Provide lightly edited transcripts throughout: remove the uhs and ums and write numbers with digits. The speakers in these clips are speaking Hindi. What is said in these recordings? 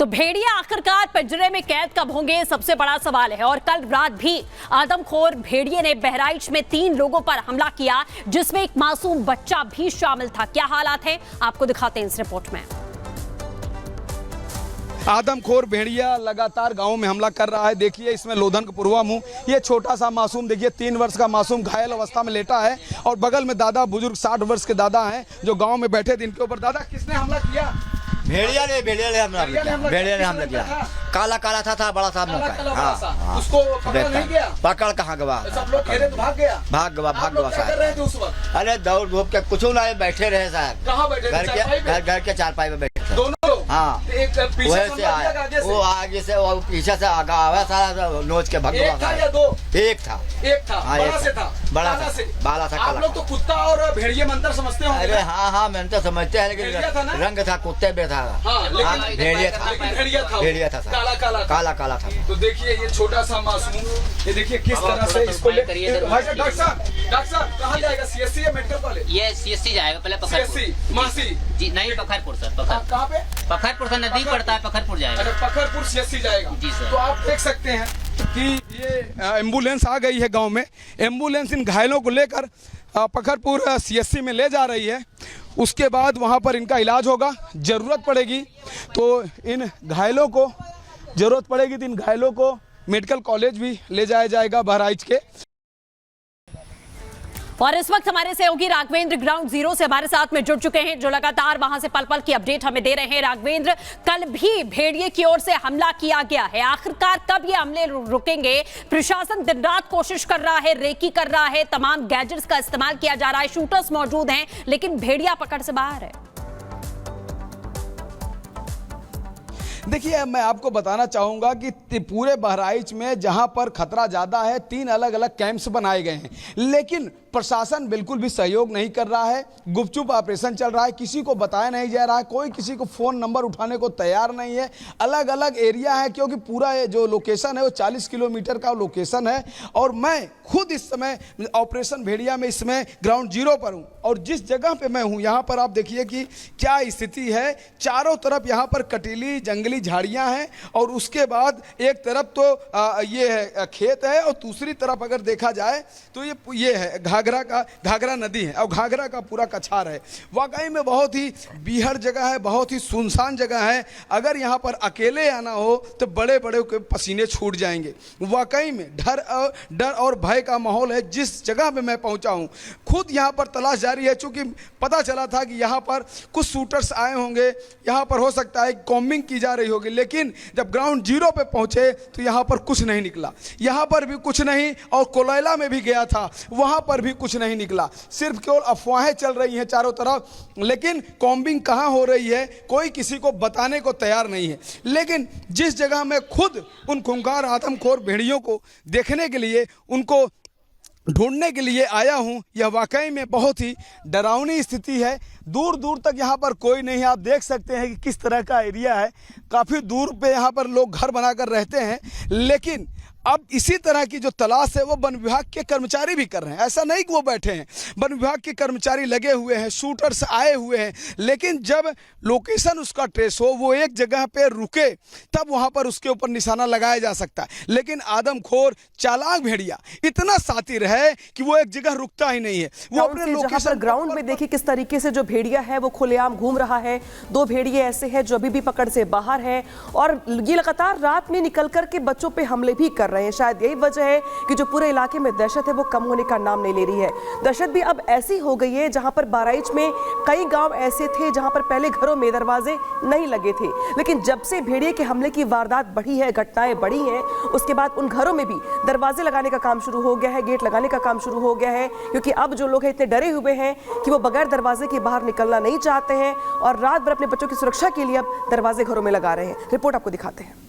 तो भेड़िया आखिरकार पिंजरे में कैद कब होंगे, सबसे बड़ा सवाल है। और कल रात भी आदमखोर भेड़िए ने बहराइच में 3 लोगों पर हमला किया, जिसमें एक मासूम बच्चा भी शामिल था। क्या हालात हैं आपको दिखाते हैं इस रिपोर्ट में। आदमखोर भेड़िया लगातार गांव में हमला कर रहा है। देखिए इसमें लोधन का पूर्वा मुंह, ये छोटा सा मासूम देखिए 3 वर्ष का मासूम घायल अवस्था में लेटा है और बगल में दादा बुजुर्ग 60 वर्ष के दादा हैं जो गांव में बैठे थे। इनके ऊपर दादा किसने हमला किया? भेड़िया ने हमला किया। काला काला था बड़ा सा मुंह का। हाँ, उसको पकड़ नहीं गया? पकड़ कहाँ गवा? सब लोग घेरे तो भाग गया? भाग गवा साहब। उस वक्त अरे दौड़ धूप के कुछ ना बैठे रहे साहब। कहाँ बैठे? घर के चारपाई पे बैठे थे दोनों। हाँ, एक पीछे से आया, वो आगे से वो पीछे से आगा आया सारा नोच के भाग गया। 1 था या 2? 1 था। 1 था। हाँ, बड़ा से था। बड़ा से बाला था। आप लोग तो कुत्ता और भेड़िए में अंतर समझते होंगे। अरे हाँ मैं तो समझते हैं, लेकिन रंग था कुत्ते पे था। भेड़िया था काला था। तो देखिए ये छोटा सा मासूम, ये देखिए किस तरह से इसको डॉक्टर साहब कहाँ जाएगा? सीएससी या मेडिकल कॉलेज? ये सीएससी जाएगा पहले। पखरपुर मासी जी नहीं, पखरपुर सर। कहाँ पे? पखरपुर से नजदीक पड़ता है, पखरपुर जाएगा। अरे पखरपुर सीएससी जाएगा जी सर। तो आप देख सकते हैं कि ये एम्बुलेंस आ गई है गांव में। एम्बुलेंस इन घायलों को लेकर पखरपुर सीएससी में ले जा रही है। उसके बाद वहां पर इनका इलाज होगा। ज़रूरत पड़ेगी तो इन घायलों को मेडिकल कॉलेज भी ले जाया जाएगा बहराइच के। और इस वक्त हमारे सहयोगी राघवेंद्र ग्राउंड जीरो से हमारे साथ में जुड़ चुके हैं, जो लगातार वहां से पल पल की अपडेट हमें दे रहे हैं। राघवेंद्र, कल भी भेड़िए की ओर से हमला किया गया है, आखिरकार कब ये हमले रुकेंगे? प्रशासन दिन रात कोशिश कर रहा है, रेकी कर रहा है, तमाम गैजेट्स का इस्तेमाल किया जा रहा है, शूटर्स मौजूद हैं, लेकिन भेड़िया पकड़ से बाहर है। देखिए मैं आपको बताना चाहूँगा कि पूरे बहराइच में जहाँ पर खतरा ज़्यादा है 3 अलग अलग कैंप्स बनाए गए हैं, लेकिन प्रशासन बिल्कुल भी सहयोग नहीं कर रहा है। गुपचुप ऑपरेशन चल रहा है, किसी को बताया नहीं जा रहा है, कोई किसी को फ़ोन नंबर उठाने को तैयार नहीं है। अलग अलग एरिया है क्योंकि पूरा जो लोकेशन है वो 40 किलोमीटर का लोकेशन है। और मैं खुद इस समय ऑपरेशन भेड़िया में इसमें ग्राउंड जीरो पर हूँ और जिस जगह पर मैं हूँ यहाँ पर आप देखिए कि क्या स्थिति है। चारों तरफ यहाँ पर कटीली जंगली झाड़ियाँ हैं और उसके बाद एक तरफ तो ये है खेत है और दूसरी तरफ अगर देखा जाए तो ये है घाघरा नदी है और घाघरा का पूरा कछार है। वाकई में बहुत ही बीहड़ जगह है, बहुत ही सुनसान जगह है। अगर यहाँ पर अकेले आना हो तो बड़े बड़े के पसीने छूट जाएंगे। वाकई में डर और भय का माहौल है जिस जगह पे मैं पहुँचा हूँ। खुद यहाँ पर तलाश जारी है, चूँकि पता चला था कि यहाँ पर कुछ शूटर्स आए होंगे, यहाँ पर हो सकता है कॉम्बिंग की जा रही होगी, लेकिन जब ग्राउंड जीरो पे पहुँचे तो यहाँ पर कुछ नहीं निकला। यहाँ पर भी कुछ नहीं और कोलैला में भी गया था, वहाँ पर भी कुछ नहीं निकला। सिर्फ केवल अफवाहें चल रही हैं चारों तरफ, लेकिन कॉम्बिंग कहाँ हो रही है कोई किसी को बताने को तैयार नहीं है। लेकिन जिस जगह मैं खुद उन खूंखार आदमखोर भेड़ियों को देखने के लिए, उनको ढूंढने के लिए आया हूं, यह वाकई में बहुत ही डरावनी स्थिति है। दूर दूर तक यहाँ पर कोई नहीं है। आप देख सकते हैं कि किस तरह का एरिया है। काफ़ी दूर पे यहाँ पर लोग घर बनाकर रहते हैं, लेकिन अब इसी तरह की जो तलाश है वो वन विभाग के कर्मचारी भी कर रहे हैं। ऐसा नहीं कि वो बैठे हैं, वन विभाग के कर्मचारी लगे हुए हैं, शूटर्स आए हुए हैं, लेकिन जब लोकेशन उसका ट्रेस हो, वो एक जगह पे रुके, तब वहाँ पर उसके ऊपर निशाना लगाया जा सकता है। लेकिन आदमखोर चालाक भेड़िया इतना शातिर है कि वो एक जगह रुकता ही नहीं है। वो अपने लोकेशन ग्राउंड में देखिए किस तरीके से जो भेड़िया है वो खुलेआम घूम रहा है। 2 भेड़िए ऐसे हैं जो अभी भी पकड़ से बाहर है और ये लगातार रात में निकल कर के बच्चों पे हमले भी कर रहे हैं। शायद यही वजह है कि जो पूरे इलाके में दहशत है वो कम होने का नाम नहीं ले रही है। दहशत भी अब ऐसी हो गई है जहां पर बहराइच में कई गांव ऐसे थे जहां पर पहले घरों में दरवाजे नहीं लगे थे, लेकिन जब से भेड़िए के हमले की वारदात बढ़ी है, घटनाएं बढ़ी हैं, उसके बाद उन घरों में भी दरवाजे लगाने का काम शुरू हो गया है, गेट लगाने का काम शुरू हो गया है, क्योंकि अब जो लोग हैं इतने डरे हुए हैं कि वो बगैर दरवाजे के बाहर निकलना नहीं चाहते हैं और रात भर अपने बच्चों की सुरक्षा के लिए अब दरवाजे घरों में लगा रहे हैं। रिपोर्ट आपको दिखाते हैं।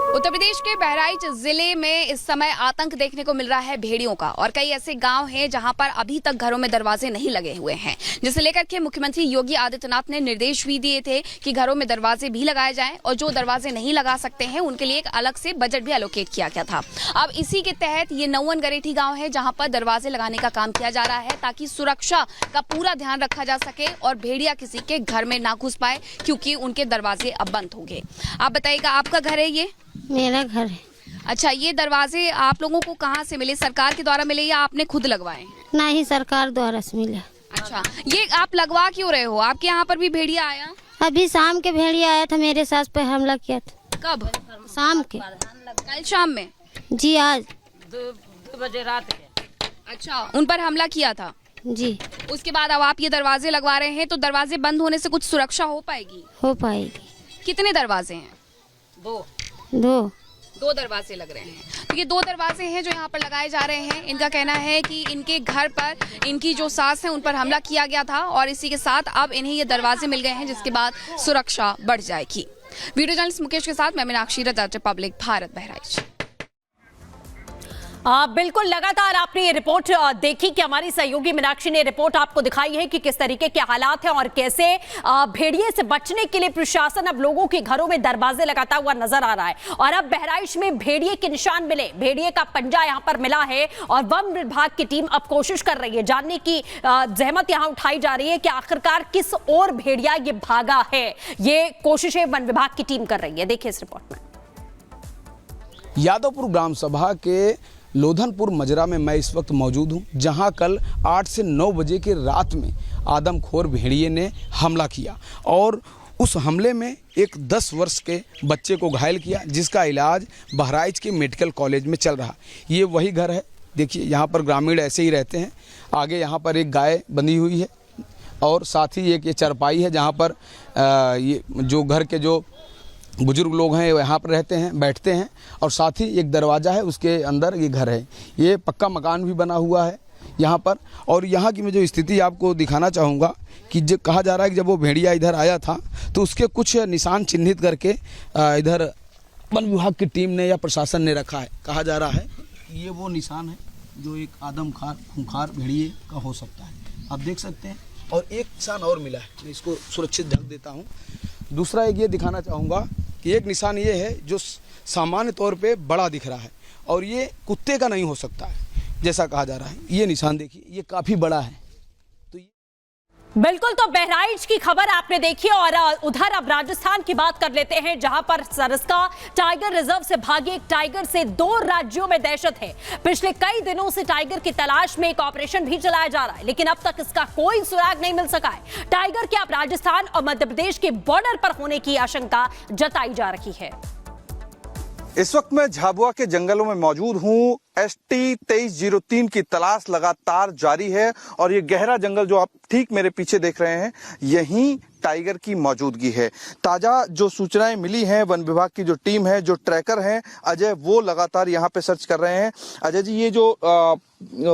उत्तर प्रदेश के बहराइच जिले में इस समय आतंक देखने को मिल रहा है भेड़ियों का, और कई ऐसे गांव हैं जहां पर अभी तक घरों में दरवाजे नहीं लगे हुए हैं, जिसे लेकर के मुख्यमंत्री योगी आदित्यनाथ ने निर्देश भी दिए थे कि घरों में दरवाजे भी लगाए जाएं, और जो दरवाजे नहीं लगा सकते हैं उनके लिए एक अलग से बजट भी एलोकेट किया गया था। अब इसी के तहत ये नौवन गरेठी गाँव है जहाँ पर दरवाजे लगाने का काम किया जा रहा है, ताकि सुरक्षा का पूरा ध्यान रखा जा सके और भेड़िया किसी के घर में ना घुस पाए, क्योंकि उनके दरवाजे अब बंद होंगे। आप बताइएगा, आपका घर है ये? मेरा घर है। अच्छा, ये दरवाजे आप लोगों को कहाँ से मिले? सरकार के द्वारा मिले या आपने खुद लगवाए? ना ही सरकार द्वारा से मिला। अच्छा, ये आप लगवा क्यों रहे हो? आपके यहाँ पर भी भेड़िया आया? अभी शाम के भेड़िया आया था, मेरे सास पे हमला किया था। कब? शाम के। कल शाम में? जी, आज 2 बजे रात के। अच्छा, उन पर हमला किया था? जी। उसके बाद अब आप ये दरवाजे लगवा रहे हैं, तो दरवाजे बंद होने से कुछ सुरक्षा हो पाएगी? हो पाएगी। कितने दरवाजे हैं? 2 दरवाजे लग रहे हैं। तो ये 2 दरवाजे हैं जो यहाँ पर लगाए जा रहे हैं। इनका कहना है कि इनके घर पर इनकी जो सास है उन पर हमला किया गया था, और इसी के साथ अब इन्हें ये दरवाजे मिल गए हैं, जिसके बाद सुरक्षा बढ़ जाएगी। वीडियो जर्नलिस्ट मुकेश के साथ मैं मीनाक्षी, रिपब्लिक भारत, बहराइच। बिल्कुल, लगातार आपने ये रिपोर्ट देखी कि हमारी सहयोगी मीनाक्षी ने रिपोर्ट आपको दिखाई है कि किस तरीके के हालात हैं और कैसे भेड़िए से बचने के लिए प्रशासन अब लोगों के घरों में दरवाजे लगाता हुआ नजर आ रहा है। और अब बहराइच में भेड़िए के निशान मिले, भेड़िए का पंजा यहां पर मिला है, और वन विभाग की टीम अब कोशिश कर रही है जानने की जहमत यहां उठाई जा रही है कि आखिरकार किस ओर भेड़िया ये भागा है। ये कोशिशें वन विभाग की टीम कर रही है। देखिए इस रिपोर्ट में। यादवपुर ग्राम सभा के लोधनपुर मजरा में मैं इस वक्त मौजूद हूं, जहां कल 8 से 9 बजे की रात में आदमखोर भेड़िए ने हमला किया, और उस हमले में एक 10 वर्ष के बच्चे को घायल किया, जिसका इलाज बहराइच के मेडिकल कॉलेज में चल रहा। ये वही घर है, देखिए यहाँ पर ग्रामीण ऐसे ही रहते हैं। आगे यहाँ पर एक गाय बंधी हुई है, और साथ ही एक ये चारपाई है जहाँ पर ये जो घर के जो बुजुर्ग लोग हैं वो यहाँ पर रहते हैं, बैठते हैं, और साथ ही एक दरवाज़ा है, उसके अंदर ये घर है। ये पक्का मकान भी बना हुआ है यहाँ पर। और यहाँ की मैं जो स्थिति आपको दिखाना चाहूँगा कि जो कहा जा रहा है कि जब वो भेड़िया इधर आया था तो उसके कुछ निशान चिन्हित करके इधर वन विभाग की टीम ने या प्रशासन ने रखा है। कहा जा रहा है ये वो निशान है जो एक आदमखार खूंखार भेड़िए का हो सकता है, आप देख सकते हैं। और एक निशान और मिला है, मैं इसको सुरक्षित ढक देता हूँ। दूसरा एक ये दिखाना चाहूँगा कि एक निशान ये है जो सामान्य तौर पे बड़ा दिख रहा है, और ये कुत्ते का नहीं हो सकता है जैसा कहा जा रहा है। ये निशान देखिए, ये काफ़ी बड़ा है। बिल्कुल, तो बहराइच की खबर आपने देखी, और उधर अब राजस्थान की बात कर लेते हैं, जहां पर सरस्का टाइगर रिजर्व से भागे एक टाइगर से 2 राज्यों में दहशत है। पिछले कई दिनों से टाइगर की तलाश में एक ऑपरेशन भी चलाया जा रहा है, लेकिन अब तक इसका कोई सुराग नहीं मिल सका है। टाइगर के अब राजस्थान और मध्य प्रदेश के बॉर्डर पर होने की आशंका जताई जा रही है। इस वक्त मैं झाबुआ के जंगलों में मौजूद हूँ। ST 2303 की तलाश लगातार जारी है, और ये गहरा जंगल जो आप ठीक मेरे पीछे देख रहे हैं, यहीं टाइगर की मौजूदप्रिंट है। ताजा जो सूचनाएं मिली हैं, वन विभाग की जो टीम है, जो ट्रैकर हैं अजय, वो लगातार यहाँ पे सर्च कर रहे हैं। अजय जी, ये जो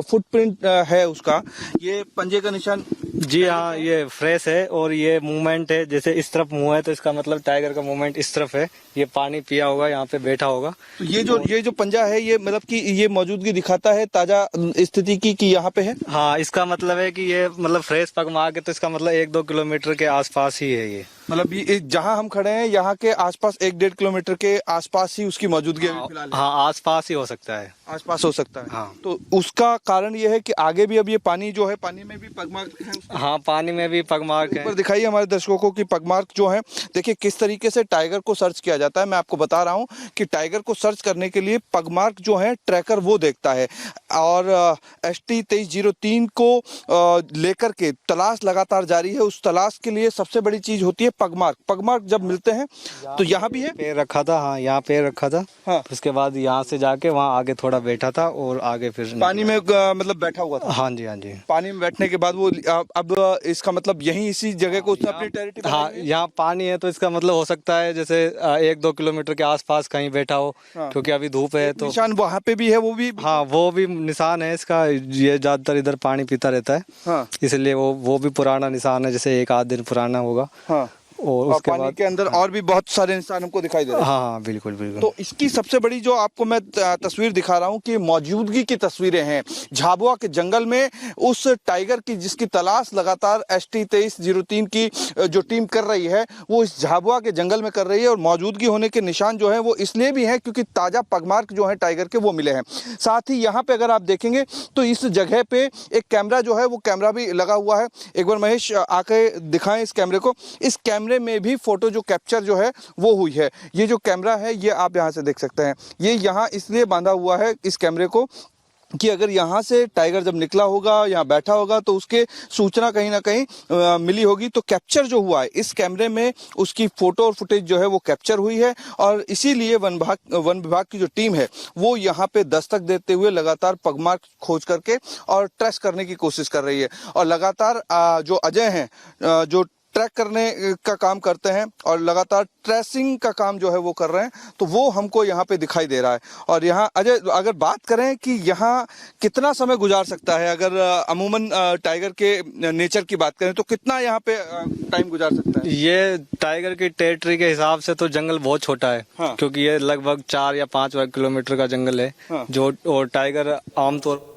फुटप्रिंट है उसका, ये पंजे का निशान? जी हाँ, ये फ्रेश है, और ये मूवमेंट है, जैसे इस तरफ मुंह है तो इसका मतलब टाइगर का मूवमेंट इस तरफ है। ये पानी पिया होगा, यहाँ पे बैठा होगा। तो ये जो पंजा है, ये मतलब कि ये मौजूदगी दिखाता है ताजा स्थिति की कि यहाँ पे है। हाँ, इसका मतलब है कि ये मतलब फ्रेश पग मार के, तो इसका मतलब 1-2 किलोमीटर के आसपास ही है ये। मतलब ये जहाँ हम खड़े हैं यहाँ के आसपास 1-1.5 किलोमीटर के आसपास ही उसकी मौजूदगी अभी फिलहाल है। हाँ, आसपास ही हो सकता है। आसपास हो सकता है। हाँ। तो उसका कारण ये है कि आगे भी अब ये पानी जो है, पानी में भी पगमार्क है। हाँ, पानी में भी पगमार्क है। दिखाइए हमारे दर्शकों को कि पगमार्क जो है, देखिए किस तरीके से टाइगर को सर्च किया जाता है। मैं आपको बता रहा हूँ कि टाइगर को सर्च करने के लिए पगमार्क जो है ट्रैकर वो देखता है, और ST 2303 को लेकर के तलाश लगातार जारी है। उस तलाश के लिए सबसे बड़ी चीज होती है पगमार्क। पगमार्क जब मिलते हैं तो यहाँ भी है, पैर रखा था। हाँ, यहाँ पैर रखा था। हाँ। उसके बाद यहाँ से जाके वहाँ आगे थोड़ा बैठा था, और आगे फिर पानी में मतलब बैठा हुआ था। हाँ जी, हाँ जी। पानी में बैठने के बाद वो अब इसका मतलब यहीं इसी जगह को उसने अपनी टेरिटरी। हाँ, यहाँ पानी है तो इसका मतलब हो सकता है जैसे 1-2 किलोमीटर के आसपास कहीं बैठा हो। हाँ। क्योंकि अभी धूप है तो निशान वहाँ पे भी है, वो भी। हाँ, वो भी निशान है इसका। ये ज्यादातर इधर पानी पीता रहता है। हाँ। इसलिए वो भी पुराना निशान है, जैसे 1 आध दिन पुराना होगा। हाँ। और उसके पानी बाद के अंदर और भी बहुत सारे इंसान हमको दिखाई दे रहे हैं। हाँ बिल्कुल बिल्कुल। तो इसकी सबसे बड़ी जो आपको मैं तस्वीर दिखा रहा हूँ कि मौजूदगी की तस्वीरें हैं झाबुआ के जंगल में उस टाइगर की जिसकी तलाश लगातार ST 2303 की जो टीम कर रही है वो इस झाबुआ के जंगल में कर रही है। और मौजूदगी होने के निशान जो है वो इसलिए भी हैं क्योंकि ताजा पगमार्क जो है टाइगर के वो मिले हैं। साथ ही यहाँ पे अगर आप देखेंगे तो इस जगह पे एक कैमरा जो है वो कैमरा भी लगा हुआ है। एक बार महेश आके दिखाएं इस कैमरे को। इस कैमरे में भी फोटो जो कैप्चर जो है वो हुई है। ये जो कैमरा है ये आप यहाँ से देख सकते हैं। ये यहाँ इसलिए बांधा हुआ है इस कैमरे को कि अगर यहाँ से टाइगर जब निकला होगा यहाँ बैठा होगा तो उसके सूचना कहीं ना कहीं मिली होगी। तो कैप्चर जो हुआ है इस कैमरे में उसकी फोटो और फुटेज जो है वो कैप्चर हुई है। और इसीलिए वन विभाग की जो टीम है वो यहाँ पे दस्तक देते हुए लगातार पगमार्क खोज करके और ट्रेस करने की कोशिश कर रही है। और लगातार जो अजय हैं जो ट्रैक करने का काम करते हैं और लगातार ट्रेसिंग का काम जो है वो कर रहे हैं तो वो हमको यहाँ पे दिखाई दे रहा है। और यहाँ अजय अगर बात करें कि यहाँ कितना समय गुजार सकता है, अगर अमूमन टाइगर के नेचर की बात करें तो कितना यहाँ पे टाइम गुजार सकता है? ये टाइगर की टेरिटरी के हिसाब से तो जंगल बहुत छोटा है। हाँ। क्योंकि ये लगभग 4 या 5 किलोमीटर का जंगल है। हाँ। जो और टाइगर आमतौर